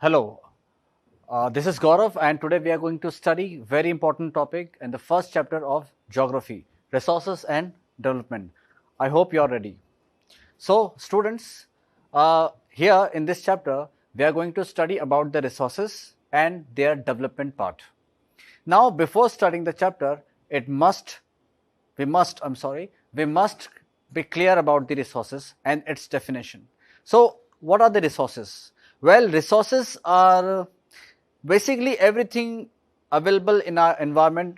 Hello, this is Gaurav, and today we are going to study very important topic in the first chapter of geography, resources and development. I hope you are ready. So, students, here in this chapter, we are going to study about the resources and their development part. Now, before studying the chapter, we must be clear about the resources and its definition. So, what are the resources? Well, resources are basically everything available in our environment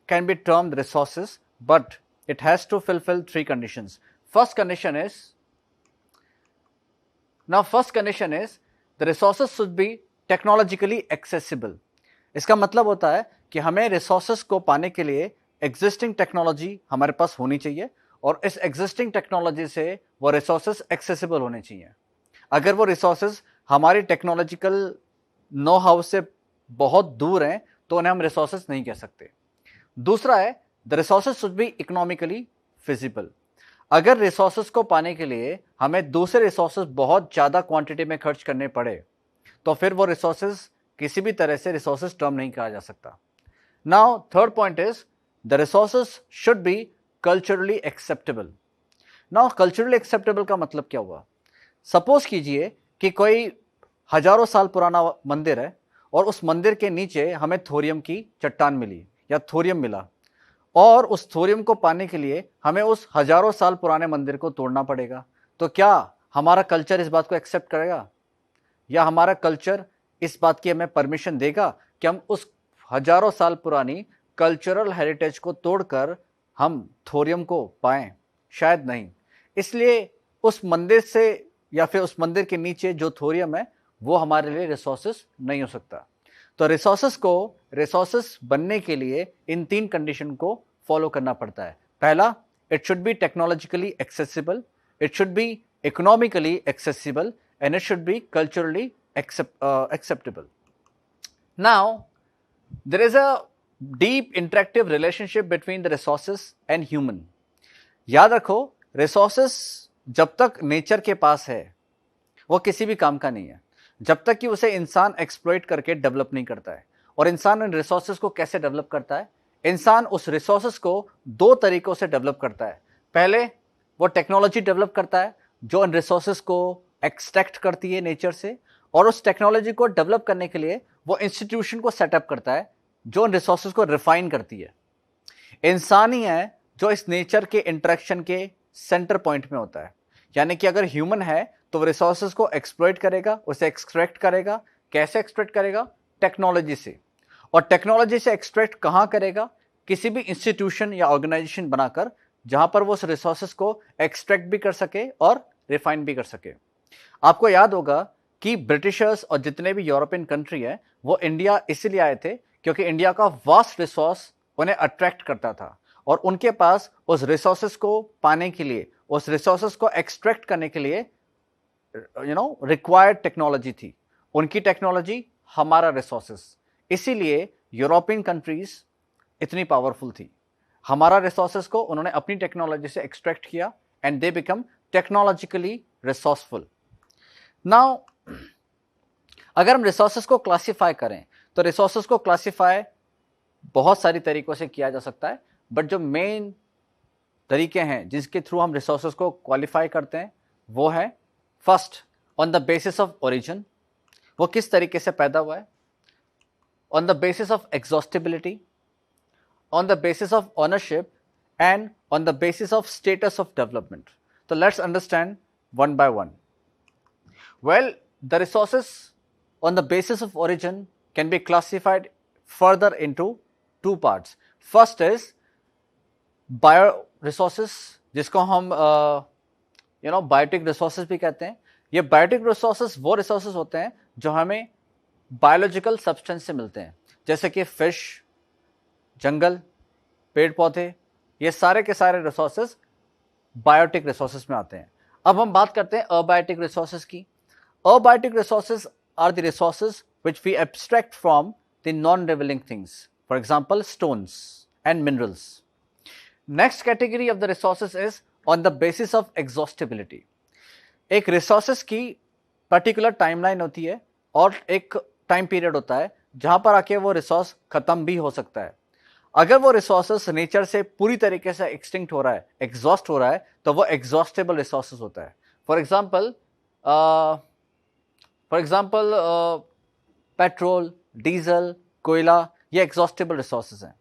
can be termed resources, but it has to fulfill three conditions. First condition is the resources should be technologically accessible. इसका मतलब होता है कि हमें resources को पाने के लिए एग्जिस्टिंग टेक्नोलॉजी हमारे पास होनी चाहिए और इस एग्जिस्टिंग टेक्नोलॉजी से वो रिसोर्सेस एक्सेसिबल होने चाहिए. अगर वो रिसोर्सेस हमारी टेक्नोलॉजिकल नो हाउ से बहुत दूर हैं तो उन्हें हम रिसोर्सेस नहीं कह सकते. दूसरा है the resources should be economically feasible. अगर रिसोर्सेस को पाने के लिए हमें दूसरे रिसोर्सेस बहुत ज़्यादा क्वांटिटी में खर्च करने पड़े तो फिर वो रिसोर्सेस किसी भी तरह से रिसोर्सेस टर्म नहीं कहा जा सकता. Now third point is the resources should be culturally acceptable. Now culturally acceptable का मतलब क्या हुआ? सपोज कीजिए कि कोई हजारों साल पुराना मंदिर है और उस मंदिर के नीचे हमें थोरियम की चट्टान मिली या थोरियम मिला और उस थोरियम को पाने के लिए हमें उस हजारों साल पुराने मंदिर को तोड़ना पड़ेगा. तो क्या हमारा कल्चर इस बात को एक्सेप्ट करेगा या हमारा कल्चर इस बात की हमें परमिशन देगा कि हम उस हजारों साल पुरानी कल्चरल हेरिटेज को तोड़कर हम थोरियम को पाएं? शायद नहीं. इसलिए उस मंदिर से या फिर उस मंदिर के नीचे जो थोरियम है वो हमारे लिए रिसोर्सेस नहीं हो सकता. तो रिसोर्सेस बनने के लिए इन तीन कंडीशन को फॉलो करना पड़ता है. पहला, it should be technologically accessible, it should be economically accessible and it should be culturally acceptable. Now, there is a deep interactive relationship between the resources and human. याद रखो, resources जब तक nature के पास है वो किसी भी काम का नहीं है जब तक कि उसे इंसान एक्सप्लॉइट करके डेवलप नहीं करता है. और इंसान इन रिसोर्सेज को कैसे डेवलप करता है? इंसान उस रिसोर्सेज को दो तरीकों से डेवलप करता है. पहले वो टेक्नोलॉजी डेवलप करता है जो इन रिसोर्सेज को एक्सट्रैक्ट करती है नेचर से, और उस टेक्नोलॉजी को डेवलप करने के लिए वो इंस्टीट्यूशन को सेटअप करता है जो इन रिसोर्सेज को रिफाइन करती है. इंसान ही है जो इस नेचर के इंटरेक्शन के सेंटर पॉइंट में होता है. यानी कि अगर ह्यूमन है तो वो रिसोर्सेज को एक्सप्लॉइट करेगा, उसे एक्सट्रैक्ट करेगा. कैसे एक्सट्रैक्ट करेगा? टेक्नोलॉजी से. और टेक्नोलॉजी से एक्सट्रैक्ट कहाँ करेगा? किसी भी इंस्टीट्यूशन या ऑर्गेनाइजेशन बनाकर जहां पर वो उस रिसोर्सेज को एक्सट्रैक्ट भी कर सके और रिफाइन भी कर सके. आपको याद होगा कि ब्रिटिशर्स और जितने भी यूरोपियन कंट्री है वो इंडिया इसलिए आए थे क्योंकि इंडिया का वास्ट रिसोर्स उन्हें अट्रैक्ट करता था और उनके पास उस रिसोर्सेज को पाने के लिए, उस रिसोर्सेज को एक्सट्रैक्ट करने के लिए रिक्वायर्ड टेक्नोलॉजी थी. उनकी टेक्नोलॉजी, हमारा रिसोर्सेज. इसीलिए यूरोपियन कंट्रीज इतनी पावरफुल थी. हमारा रिसोर्सेज को उन्होंने अपनी टेक्नोलॉजी से एक्सट्रैक्ट किया and they become technologically resourceful. Now अगर हम रिसोर्सेज को क्लासिफाई करें तो रिसोर्सेज को क्लासिफाई बहुत सारी तरीकों से किया जा सकता है, बट जो मेन तरीके हैं जिसके थ्रू हम रिसोर्सेज को क्वालिफाई करते हैं वो है first, on the basis of origin, वो किस तरीके से पैदा हुआ है. On the basis of exhaustibility, on the basis of ownership and on the basis of status of development. तो let's understand one by one. Well, the resources on the basis of origin can be classified further into two parts. First is bio resources, जिसको हम biotic resources भी कहते हैं. ये biotic resources वो resources होते हैं जो हमें बायोलॉजिकल सब्सटेंस से मिलते हैं, जैसे कि फिश, जंगल, पेड़ पौधे. ये सारे के सारे रिसोर्सेज बायोटिक रिसोर्सेज में आते हैं. अब हम बात करते हैं अबायोटिक रिसोर्सेज की. Abiotic resources are the resources which we abstract from the non-revealing things, for example, stones and minerals. Next category of the resources is on the basis of exhaustibility. एक resources की particular timeline होती है और एक time period होता है जहां पर आके वो रिसोर्स खत्म भी हो सकता है। अगर वो रिसोर्सेस नेचर से पूरी तरीके से एक्सटिंक्ट हो रहा है, एग्जॉस्ट हो रहा है, तो वो एग्जॉस्टेबल रिसोर्सेस होता है। फॉर एग्जाम्पल पेट्रोल, डीजल, कोयला, ये एग्जॉस्टेबल रिसोर्सेज हैं।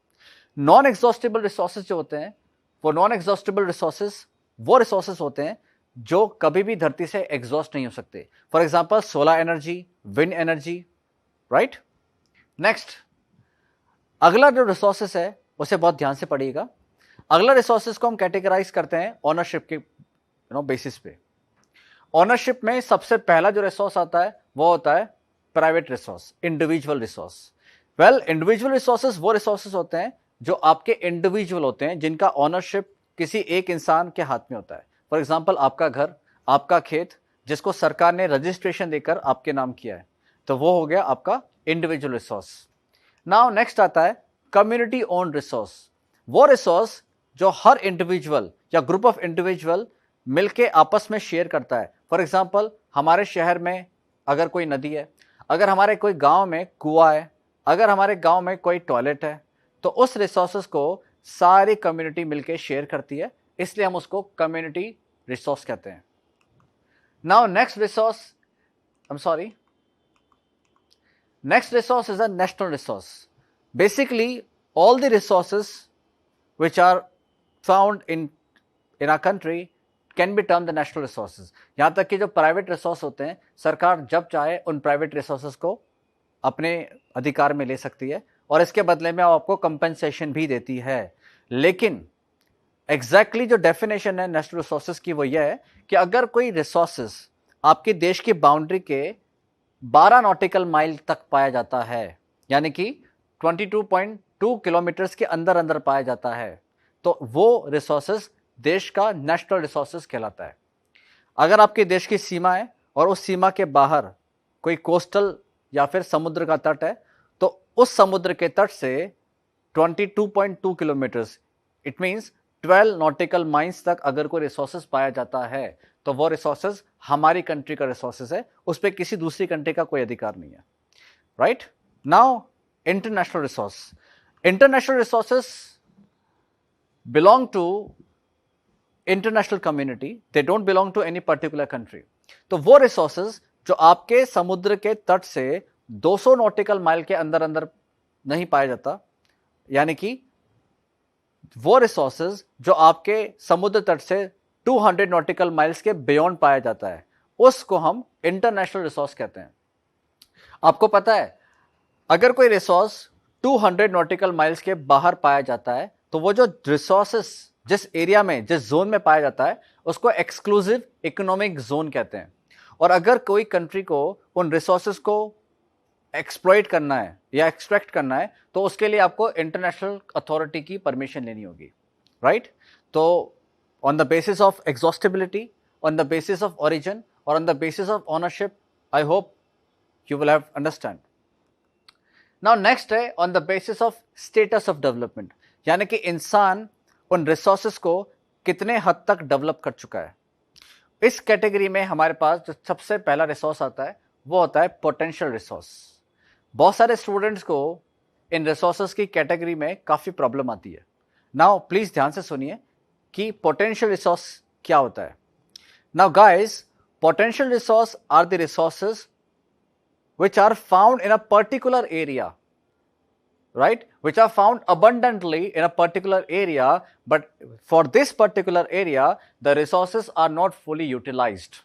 नॉन एग्जॉस्टेबल रिसोर्सेज जो होते हैं, वो नॉन एग्जॉस्टेबल रिसोर्सेज वो रिसोर्सेज होते हैं जो कभी भी धरती से एग्जॉस्ट नहीं हो सकते। For example solar energy, wind energy, right. Next, अगला जो रिसोर्सेज है उसे बहुत ध्यान से पढ़िएगा। अगला रिसोर्सेज को हम कैटेगराइज करते हैं ऑनरशिप के बेसिस पे। ऑनरशिप में सबसे पहला जो रिसोर्स आता है वो होता है private resource, individual resource. Well, individual resources वो रिसोर्सेस होते हैं जो आपके इंडिविजुअल होते हैं, जिनका ऑनरशिप किसी एक इंसान के हाथ में होता है। फॉर एग्जाम्पल आपका घर, आपका खेत, जिसको सरकार ने रजिस्ट्रेशन देकर आपके नाम किया है, तो वो हो गया आपका इंडिविजुअल रिसोर्स। नाउ नेक्स्ट आता है कम्युनिटी ओन्ड रिसोर्स। वो रिसोर्स जो हर इंडिविजुअल या ग्रुप ऑफ इंडिविजुअल मिलके आपस में शेयर करता है। फॉर एग्जाम्पल हमारे शहर में अगर कोई नदी है, अगर हमारे कोई गांव में कुआं है, अगर हमारे गांव में कोई टॉयलेट है, तो उस रिसोर्सेस को सारी कम्युनिटी मिलके शेयर करती है, इसलिए हम उसको कम्युनिटी रिसोर्स कहते हैं। Now next resource is a national resource. Basically, all the resources which are found in our country can be termed the national resources. यहां तक कि जो प्राइवेट रिसोर्स होते हैं, सरकार जब चाहे उन प्राइवेट रिसोर्सेस को अपने अधिकार में ले सकती है और इसके बदले में आपको कंपेंसेशन भी देती है। लेकिन एग्जैक्टली जो डेफिनेशन है नेशनल रिसोर्सेज की वो ये है कि अगर कोई रिसोर्सेज आपके देश की बाउंड्री के 12 नॉटिकल माइल तक पाया जाता है, यानी कि 22.2 किलोमीटर्स के अंदर अंदर पाया जाता है, तो वो रिसोर्सेज देश का नेशनल रिसोर्सेज कहलाता है। अगर आपके देश की सीमा है और उस सीमा के बाहर कोई कोस्टल या फिर समुद्र का तट है, तो उस समुद्र के तट से 22.2 kilometres, it means 12 nautical miles तक अगर कोई रिसोर्सेज पाया जाता है, तो वो रिसोर्सेज हमारी कंट्री का रिसोर्सेज है, उस पर किसी दूसरी कंट्री का कोई अधिकार नहीं है, right. Now international resource. International resources belong to international community, they don't belong to any particular country. तो वो रिसोर्सेज जो आपके समुद्र के तट से 200 नॉटिकल माइल के अंदर अंदर नहीं पाया जाता, यानी कि वो रिसोर्सेज जो आपके समुद्र तट से 200 नॉटिकल माइल्स के बियॉन्ड पाया जाता है, उसको हम इंटरनेशनल रिसोर्स कहते हैं। आपको पता है, अगर कोई रिसोर्स 200 नॉटिकल माइल्स के बाहर पाया जाता है, तो वो जो रिसोर्सेस जिस एरिया में, जिस जोन में पाया जाता है, उसको एक्सक्लूसिव इकोनॉमिक जोन कहते हैं। और अगर कोई कंट्री को उन रिसोर्सेस को एक्सप्लॉइट करना है या एक्सट्रैक्ट करना है, तो उसके लिए आपको इंटरनेशनल अथॉरिटी की परमिशन लेनी होगी, राइट। तो on the basis of exhaustibility, on the basis of origin, or on the basis of ownership, I hope you will have understand. Now next है on the basis of status of development, यानी कि इंसान उन resources को कितने हद तक develop कर चुका है। इस कैटेगरी में हमारे पास जो सबसे पहला रिसोर्स आता है वो होता है पोटेंशियल रिसोर्स। बहुत सारे स्टूडेंट्स को इन रिसोर्सेस की कैटेगरी में काफ़ी प्रॉब्लम आती है। नाउ प्लीज़ ध्यान से सुनिए कि पोटेंशियल रिसोर्स क्या होता है। Now guys, potential resource are the resources which are found in a particular area, right, which are found abundantly in a particular area, but for this particular area the resources are not fully utilized.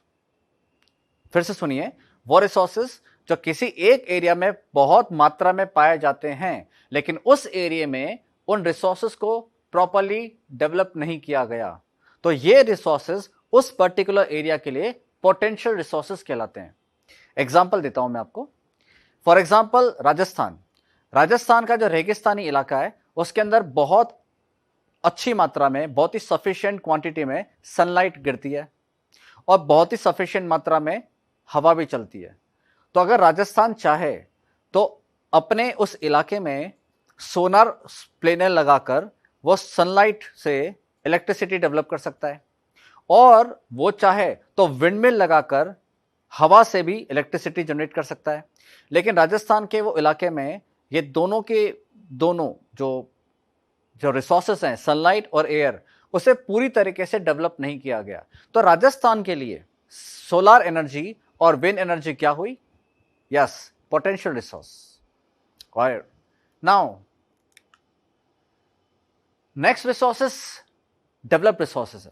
फिर से सुनिए, वो resources जो किसी एक area में बहुत मात्रा में पाए जाते हैं, लेकिन उस एरिया में उन रिसोर्सेज को प्रॉपरली डेवलप नहीं किया गया, तो ये रिसोर्सेज उस पर्टिकुलर एरिया के लिए पोटेंशियल रिसोर्सेज कहलाते हैं। एग्जाम्पल देता हूं मैं आपको। फॉर एग्जाम्पल राजस्थान का जो रेगिस्तानी इलाका है, उसके अंदर बहुत अच्छी मात्रा में, बहुत ही सफिशिएंट क्वांटिटी में सनलाइट गिरती है और बहुत ही सफिशिएंट मात्रा में हवा भी चलती है। तो अगर राजस्थान चाहे तो अपने उस इलाके में सोलर प्लेनेल लगाकर वो सनलाइट से इलेक्ट्रिसिटी डेवलप कर सकता है, और वो चाहे तो विंडमिल लगाकर हवा से भी इलेक्ट्रिसिटी जनरेट कर सकता है, लेकिन राजस्थान के वो इलाके में ये दोनों के दोनों जो जो रिसोर्सेस हैं, सनलाइट और एयर, उसे पूरी तरीके से डेवलप नहीं किया गया। तो राजस्थान के लिए सोलर एनर्जी और विंड एनर्जी क्या हुई? Yes, potential resource. Now next resources develop resources है।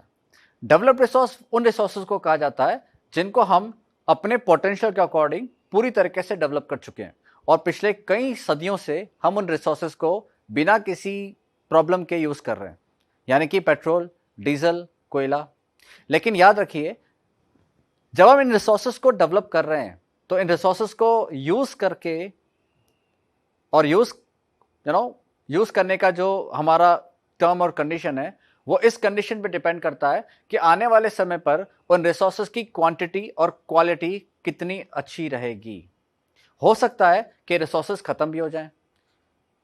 डेवलप रिसोर्स उन रिसोर्सेस को कहा जाता है जिनको हम अपने पोटेंशियल के अकॉर्डिंग पूरी तरीके से डेवलप कर चुके हैं, और पिछले कई सदियों से हम उन रिसोर्सेस को बिना किसी प्रॉब्लम के यूज कर रहे हैं, यानी कि पेट्रोल, डीजल, कोयला। लेकिन याद रखिए, जब हम इन रिसोर्सेस को डेवलप कर रहे हैं तो इन रिसोर्सेस को यूज करके और यूज करने का जो हमारा टर्म और कंडीशन है, वो इस कंडीशन पे डिपेंड करता है कि आने वाले समय पर उन रिसोर्सेस की क्वांटिटी और क्वालिटी कितनी अच्छी रहेगी। हो सकता है कि रिसोर्सेस खत्म भी हो जाएं,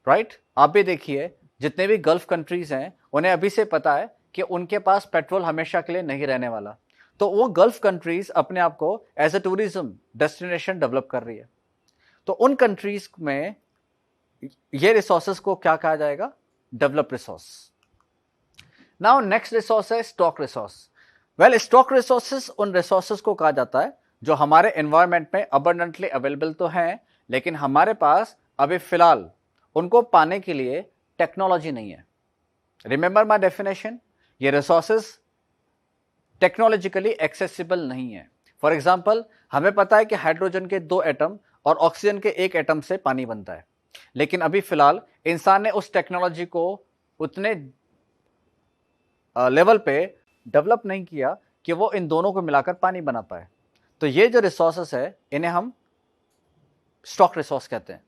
राइट? आप भी देखिए, जितने भी गल्फ कंट्रीज हैं उन्हें अभी से पता है कि उनके पास पेट्रोल हमेशा के लिए नहीं रहने वाला, तो वो गल्फ कंट्रीज अपने आप को as a tourism destination develop कर रही है। तो उन कंट्रीज में ये रिसोर्सेस को क्या कहा जाएगा? Develop resource. Now next resource है stock resource. Well, stock resources उन रिसोर्सेस को कहा जाता है जो हमारे एनवायरनमेंट में अबंडेंटली अवेलेबल तो हैं, लेकिन हमारे पास अभी फिलहाल उनको पाने के लिए टेक्नोलॉजी नहीं है। रिमेंबर माय डेफिनेशन, ये रिसोर्सेस टेक्नोलॉजिकली एक्सेसिबल नहीं है। फॉर एग्जाम्पल, हमें पता है कि हाइड्रोजन के 2 एटम और ऑक्सीजन के 1 एटम से पानी बनता है, लेकिन अभी फिलहाल इंसान ने उस टेक्नोलॉजी को उतने लेवल पे डेवलप नहीं किया कि वो इन दोनों को मिलाकर पानी बना पाए। तो ये जो रिसोर्सेस है, इन्हें हम स्टॉक रिसोर्स कहते हैं।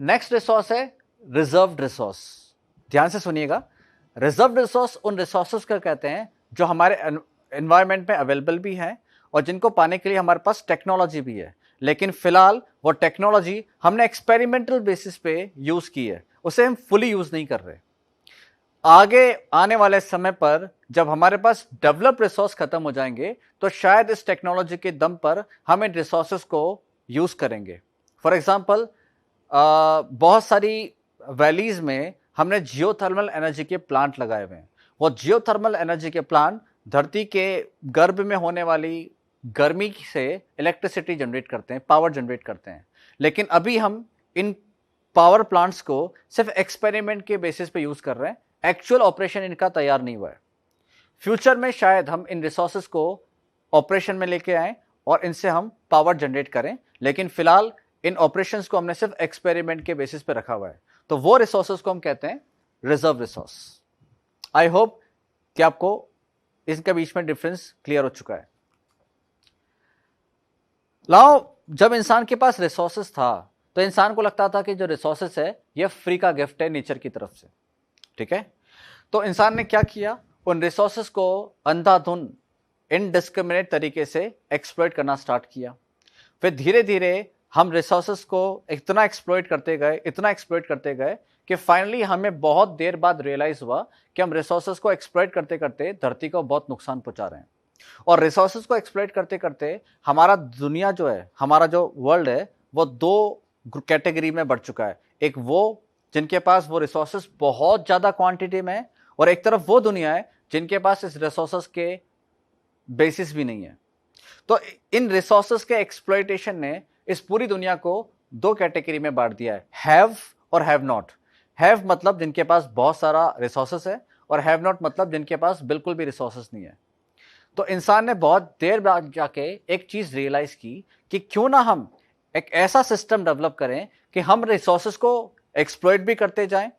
नेक्स्ट रिसोर्स है रिजर्व्ड रिसोर्स। ध्यान से सुनिएगा, रिजर्व्ड रिसोर्स उन रिसोर्सेस को कहते हैं जो हमारे एनवायरनमेंट में अवेलेबल भी हैं और जिनको पाने के लिए हमारे पास टेक्नोलॉजी भी है, लेकिन फिलहाल वो टेक्नोलॉजी हमने एक्सपेरिमेंटल बेसिस पे यूज की है, उसे हम फुली यूज नहीं कर रहे। आगे आने वाले समय पर जब हमारे पास डेवलप रिसोर्स खत्म हो जाएंगे तो शायद इस टेक्नोलॉजी के दम पर हम इन रिसोर्सेस को यूज करेंगे। फॉर एग्जांपल, बहुत सारी वैलीज में हमने जियोथर्मल एनर्जी के प्लांट लगाए हुए हैं। वो जियोथर्मल एनर्जी के प्लांट धरती के गर्भ में होने वाली गर्मी से इलेक्ट्रिसिटी जनरेट करते हैं, पावर जनरेट करते हैं। लेकिन अभी हम इन पावर प्लांट्स को सिर्फ एक्सपेरिमेंट के बेसिस पे यूज कर रहे हैं, एक्चुअल ऑपरेशन इनका तैयार नहीं हुआ है। फ्यूचर में शायद हम इन रिसोर्सेस को ऑपरेशन में लेके आएं और इनसे हम पावर जनरेट करें, लेकिन फिलहाल इन ऑपरेशंस को हमने सिर्फ एक्सपेरिमेंट के बेसिस पे रखा हुआ है। तो वो रिसोर्सेस को हम कहते हैं रिजर्व रिसोर्स। आई होप कि आपको इसके बीच में डिफरेंस क्लियर हो चुका है। लाओ, जब इंसान के पास रिसोर्सेस था तो इंसान को लगता था कि जो रिसोर्सेस है ये फ्री का गिफ्ट है नेचर की तरफ से, ठीक है? तो इंसान ने क्या किया? उन रिसोर्सेस को अंधाधुन इनडिस्क्रिमिनेट तरीके से एक्सप्लॉइट करना स्टार्ट किया। फिर धीरे धीरे हम रिसोर्सेस को इतना एक्सप्लॉइट करते गए कि फाइनली हमें बहुत देर बाद रियलाइज हुआ कि हम रिसोर्सेस को एक्सप्लॉइट करते करते धरती को बहुत नुकसान पहुंचा रहे हैं। और रिसोर्सेस को एक्सप्लॉइट करते करते हमारा दुनिया जो है, हमारा जो वर्ल्ड है, वो 2 कैटेगरी में बढ़ चुका है। एक वो जिनके पास वो रिसोर्सेस बहुत ज्यादा क्वांटिटी में है, और एक तरफ वो दुनिया है जिनके पास इस रिसोर्सेस के बेसिस भी नहीं है। तो इन रिसोर्सेस के एक्सप्लॉइटेशन ने इस पूरी दुनिया को 2 कैटेगरी में बांट दिया है, हैव और हैव नॉट। हैव मतलब जिनके पास बहुत सारा रिसोर्सेस है, और हैव नॉट मतलब जिनके पास बिल्कुल भी रिसोर्सेस नहीं है। तो इंसान ने बहुत देर बाद जाके एक चीज रियलाइज की कि क्यों ना हम एक ऐसा सिस्टम डेवलप करें कि हम रिसोर्सेस को एक्सप्लॉइट भी करते जाएं,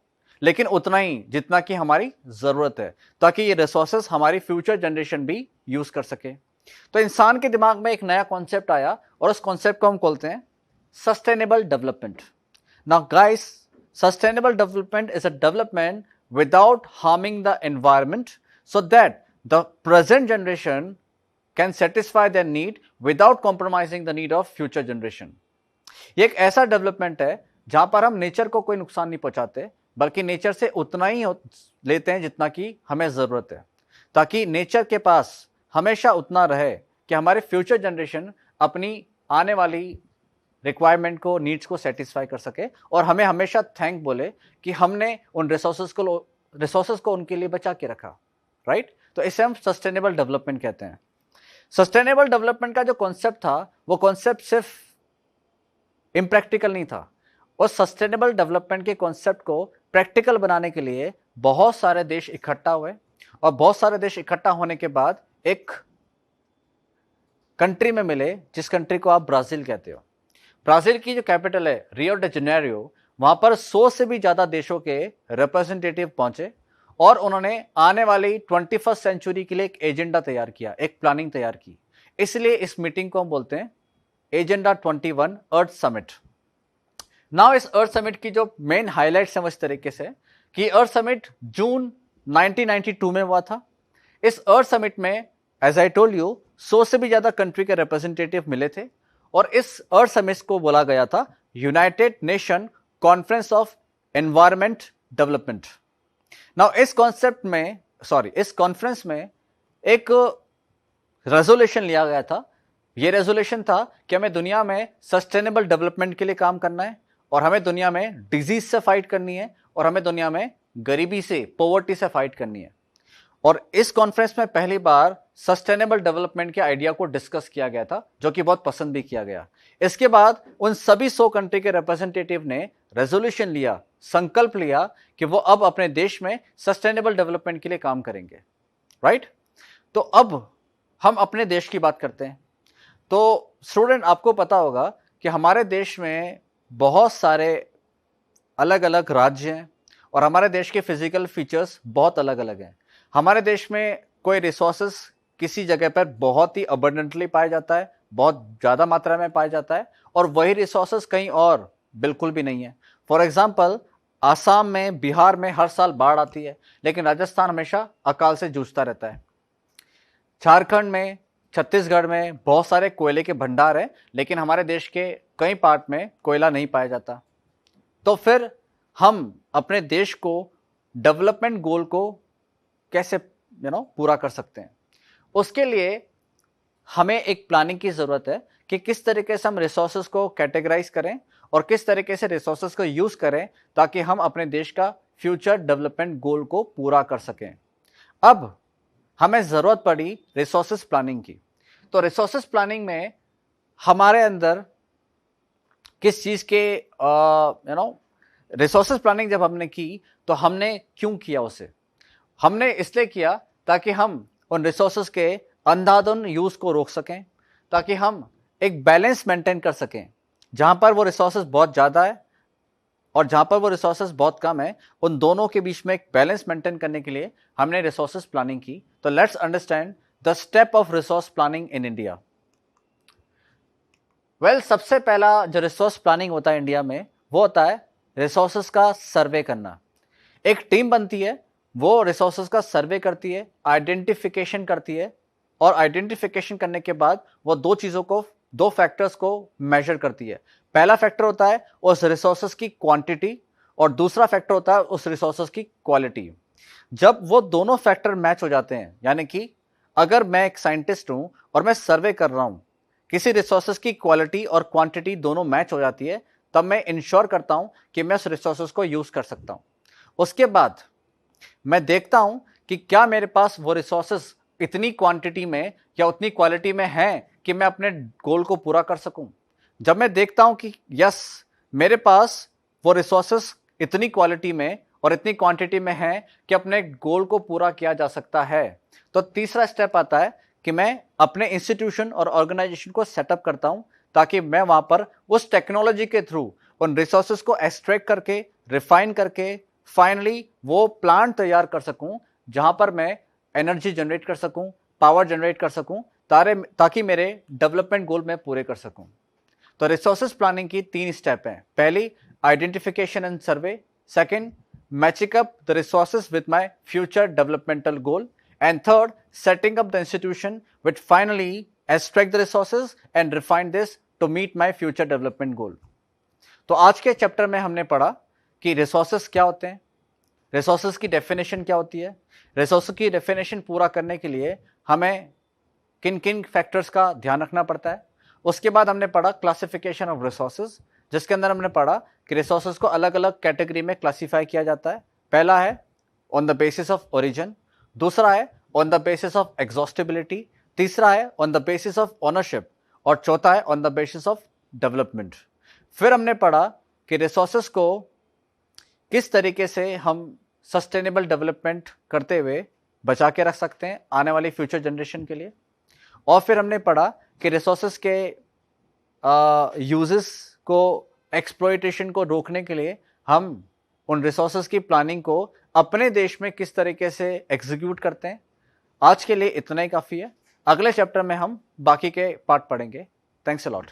लेकिन उतना ही जितना कि हमारी जरूरत है, ताकि ये रिसोर्सेस हमारी फ्यूचर जनरेशन भी यूज कर सके। तो इंसान के दिमाग में एक नया कॉन्सेप्ट आया, और उस कॉन्सेप्ट को हम बोलते हैं sustainable development. Now guys, sustainable development is a development without harming the environment, so that the present generation can satisfy their need without compromising the need of future generation. ये एक ऐसा डेवलपमेंट है जहां पर हम नेचर को कोई नुकसान नहीं पहुंचाते, बल्कि नेचर से उतना ही लेते हैं जितना कि हमें जरूरत है, ताकि नेचर के पास हमेशा उतना रहे कि हमारे फ्यूचर जनरेशन अपनी आने वाली रिक्वायरमेंट को, नीड्स को सेटिस्फाई कर सके और हमें हमेशा थैंक बोले कि हमने उन रिसोर्सेज को उनके लिए बचा के रखा, राइट? तो इसे हम सस्टेनेबल डेवलपमेंट कहते हैं। सस्टेनेबल डेवलपमेंट का जो कॉन्सेप्ट था वो कॉन्सेप्ट सिर्फ इम्प्रैक्टिकल नहीं था। उस सस्टेनेबल डेवलपमेंट के कॉन्सेप्ट को प्रैक्टिकल बनाने के लिए बहुत सारे देश इकट्ठा हुए और बहुत सारे देश इकट्ठा होने के बाद एक कंट्री में मिले, जिस कंट्री को आप ब्राजील कहते हो। ब्राजील की जो कैपिटल है रियो डे जेनेरियो, वहां पर 100 से भी ज्यादा देशों के रिप्रेजेंटेटिव पहुंचे और उन्होंने आने वाली 21st सेंचुरी के लिए एक एजेंडा तैयार किया, एक प्लानिंग तैयार की। इसलिए इस मीटिंग को हम बोलते हैं एजेंडा 21 अर्थ समिट। नाउ इस अर्थ समिट की जो मेन हाईलाइट्स हैं वो इस तरीके से कि अर्थ समिट जून 1992 में हुआ था। इस अर्थ समिट में एज आई टोल्ड यू 100 से भी ज्यादा कंट्री के रिप्रेजेंटेटिव मिले थे और इस अर्थ समिट को बोला गया था United nation conference of environment development. Now इस कॉन्फ्रेंस में एक रेजोल्यूशन लिया गया था। यह रेजोल्यूशन था कि हमें दुनिया में सस्टेनेबल डेवलपमेंट के लिए काम करना है और हमें दुनिया में डिजीज से फाइट करनी है और हमें दुनिया में गरीबी से, पॉवर्टी से फाइट करनी है। और इस कॉन्फ्रेंस में पहली बार सस्टेनेबल डेवलपमेंट के आइडिया को डिस्कस किया गया था, जो कि बहुत पसंद भी किया गया। इसके बाद उन सभी 100 कंट्री के रिप्रेजेंटेटिव ने रेजोल्यूशन लिया, संकल्प लिया कि वो अब अपने देश में सस्टेनेबल डेवलपमेंट के लिए काम करेंगे, राइट? तो अब हम अपने देश की बात करते हैं। तो स्टूडेंट, आपको पता होगा कि हमारे देश में बहुत सारे अलग अलग राज्य हैं और हमारे देश के फिजिकल फीचर्स बहुत अलग अलग हैं। हमारे देश में कोई रिसोर्सेस किसी जगह पर बहुत ही अबंडेंटली पाया जाता है, बहुत ज़्यादा मात्रा में पाया जाता है, और वही रिसोर्सेस कहीं और बिल्कुल भी नहीं है। फॉर एग्जाम्पल, आसाम में, बिहार में हर साल बाढ़ आती है, लेकिन राजस्थान हमेशा अकाल से जूझता रहता है। झारखंड में, छत्तीसगढ़ में बहुत सारे कोयले के भंडार हैं, लेकिन हमारे देश के कई पार्ट में कोयला नहीं पाया जाता। तो फिर हम अपने देश को डेवलपमेंट गोल को कैसे पूरा कर सकते हैं? उसके लिए हमें एक प्लानिंग की जरूरत है कि किस तरीके से हम रिसोर्सेज को कैटेगराइज करें और किस तरीके से रिसोर्सेज को यूज करें ताकि हम अपने देश का फ्यूचर डेवलपमेंट गोल को पूरा कर सकें। अब हमें जरूरत पड़ी रिसोर्सेज प्लानिंग की। तो रिसोर्सेज प्लानिंग में हमारे अंदर किस चीज के रिसोर्सेज प्लानिंग जब हमने की तो हमने क्यों किया उसे? हमने इसलिए किया ताकि हम उन रिसोर्सेज के अंधाधुंध यूज को रोक सकें, ताकि हम एक बैलेंस मेंटेन कर सकें। जहां पर वो रिसोर्सेज बहुत ज्यादा है और जहां पर वो रिसोर्सेज बहुत कम है, उन दोनों के बीच में एक बैलेंस मेंटेन करने के लिए हमने रिसोर्सेज प्लानिंग की। तो let's understand the step of resource planning in India. Well, सबसे पहला जो रिसोर्स प्लानिंग होता है इंडिया में, वो होता है रिसोर्सेज का सर्वे करना। एक टीम बनती है, वो रिसोर्सेज का सर्वे करती है, आइडेंटिफिकेशन करती है, और आइडेंटिफिकेशन करने के बाद वो दो फैक्टर्स को मेजर करती है। पहला फैक्टर होता है उस रिसोर्सेज की क्वांटिटी और दूसरा फैक्टर होता है उस रिसोर्सेज की क्वालिटी। जब वो दोनों फैक्टर मैच हो जाते हैं, यानी कि अगर मैं एक साइंटिस्ट हूं और मैं सर्वे कर रहा हूं, किसी रिसोर्सेज की क्वालिटी और क्वांटिटी दोनों मैच हो जाती है, तब मैं इंश्योर करता हूं कि मैं उस रिसोर्सेज को यूज कर सकता हूं। उसके बाद मैं देखता हूं कि क्या मेरे पास वो रिसोर्सेज इतनी क्वांटिटी में या उतनी क्वालिटी में हैं कि मैं अपने गोल को पूरा कर सकूं। जब मैं देखता हूं कि यस, मेरे पास वो रिसोर्सेज इतनी क्वालिटी में और इतनी क्वांटिटी में हैं कि अपने गोल को पूरा किया जा सकता है, तो तीसरा स्टेप आता है कि मैं अपने इंस्टीट्यूशन और ऑर्गेनाइजेशन को सेटअप करता हूं ताकि मैं वहां पर उस टेक्नोलॉजी के थ्रू उन रिसोर्सेज को एक्सट्रैक्ट करके, रिफाइन करके, फाइनली वो प्लांट तैयार कर सकूं जहां पर मैं एनर्जी जनरेट कर सकूं, पावर जनरेट कर सकूं, ताकि मेरे डेवलपमेंट गोल मैं पूरे कर सकूं। तो रिसोर्सेज प्लानिंग की 3 स्टेप हैं। पहली, identification and survey. Second, matching up the resources with my future developmental goal. And third, setting up the institution which finally extract the resources and refine this to meet my future development goal. तो आज के chapter में हमने पढ़ा कि resources क्या होते हैं, रिसोर्सेज की डेफिनेशन क्या होती है। रिसोर्सेज की डेफिनेशन पूरा करने के लिए हमें किन किन फैक्टर्स का ध्यान रखना पड़ता है। उसके बाद हमने पढ़ा क्लासिफिकेशन ऑफ रिसोर्सेज, जिसके अंदर हमने पढ़ा कि रिसोर्सेज को अलग अलग कैटेगरी में क्लासीफाई किया जाता है। पहला है on the basis of origin, दूसरा है on the basis of exhaustibility, तीसरा है on the basis of ownership, और चौथा है on the basis of development. फिर हमने पढ़ा कि रिसोर्सेज को किस तरीके से हम सस्टेनेबल डेवलपमेंट करते हुए बचा के रख सकते हैं आने वाली फ्यूचर जनरेशन के लिए। और फिर हमने पढ़ा कि रिसोर्सेज के यूजेस को, एक्सप्लॉयटेशन को रोकने के लिए हम उन रिसोर्सेज की प्लानिंग को अपने देश में किस तरीके से एग्जीक्यूट करते हैं। आज के लिए इतना ही काफ़ी है। अगले चैप्टर में हम बाकी के पार्ट पढ़ेंगे। Thanks a lot.